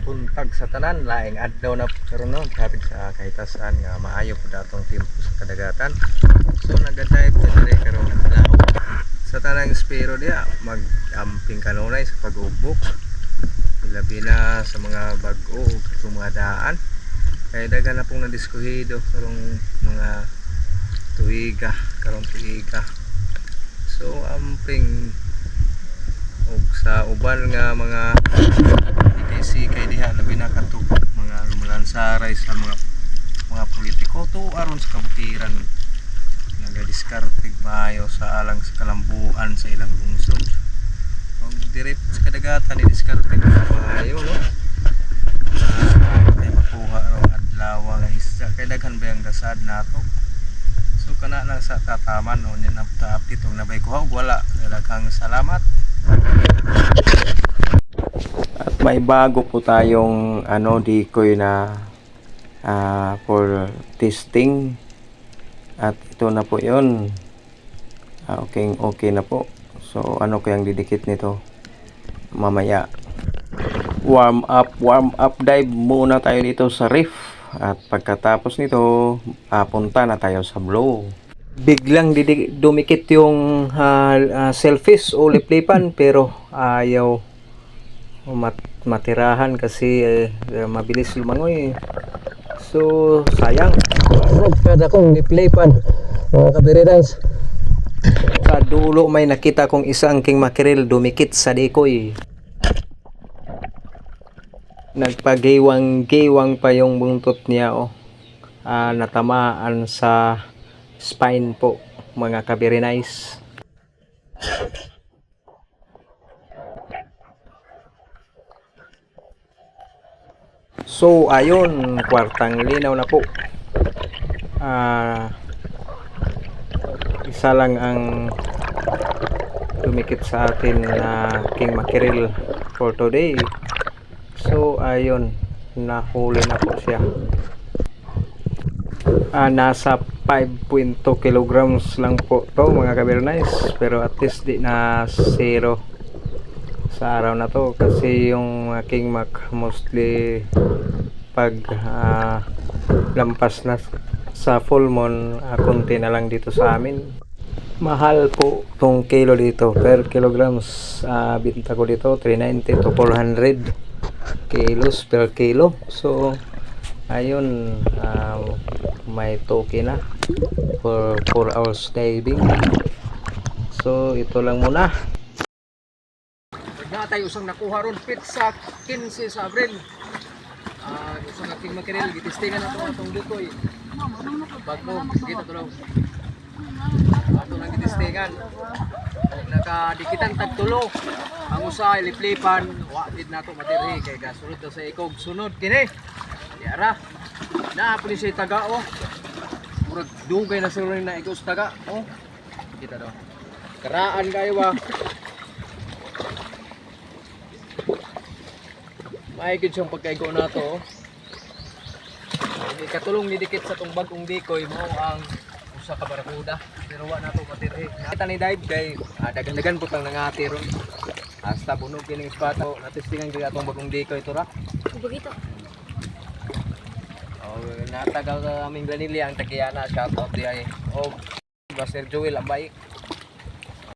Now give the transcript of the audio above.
buntag sa tanan, laing adlaw na karon no, traffic sa kahitasan nga maayo pud atong tempo sa kadagatan. So nagadive ta dire karon adlaw sa tanang espero diha mag-amping kanunay sa pag-ubok. Labi na sa mga bag-o o mga daan. Kaya daghan na pong nadiskuhido karong mga karong tuiga. So amping og sa uban nga mga sikay diha labi na kadto mga lumalansaray sa mga politiko to aron sa kabutiran nagadiskartig maayo sa alang sa kalambuan sa ilang lungsod. Og direct sa kadagatan ni diskartig maayo no. Ay makuha ro adlaw nga isda kay daghan ba ang dasad nato. So kana lang sa tataman no nya napta-update og nabay kuha og wala. Daghang salamat. At may bago po tayong decoy na for testing. At ito na po 'yon. Okay na po. So ano kayang didikit nito? Mamaya. Warm up dive muna tayo dito sa reef. At pagkatapos nito, punta na tayo sa blow. Biglang dumikit yung shellfish o liplipan pero ayaw matirahan kasi mabilis lumangoy. So sayang. Nagkada kong liplipan mga kabiridas. Sa dulo may nakita kong isang king mackerel dumikit sa decoy. Nagpagiwang-giwang pa yung buntot niya natamaan sa spine po mga ka-very nice. So ayun, kwartang linaw na po. Isa lang ang dumikit sa atin na king mackerel for today. So ayun, nahuli na po siya. Nasa 5.2 kilograms lang po to mga ka-very nice, pero at least di na zero sa araw na to kasi yung king mac mostly pag lampas na sa full moon, konti na lang dito sa amin. Mahal po tong kilo dito, per kilograms. Binta ko dito 390 to 400 kilos per kilo. So ayun, may token na for 4 hours diving. So ito lang muna. Na tayo usang nakuha ron pit sa 15 sa Abril. Usang ating mackerel gitistingan nato atong dukoy. Bago dito tulong. Ato nang gitistingan. Nakadikitan tagtulo. Ang usa liplipan, wa gid nato matirhi kay gasulod sa ikog sunod kini. Yara. Na puli siya taga murag dugay na sila na ikos taga kita daw. Karaan kayo ba? Maigid siyang pagkaigo na to. Katulong ni dikit sa tong bagong decoy mo ang usa ka barakuda. Pero wa na to matirhi. Nakita ni dive kay dagan-dagan putang nangati ron. Hasta bunog kining spot natistingan gyud atong bagong decoy to ra. Bagito. Natagaw sa aming Granili ang Tagiana, shout out di ay. Sir Joel ang baik.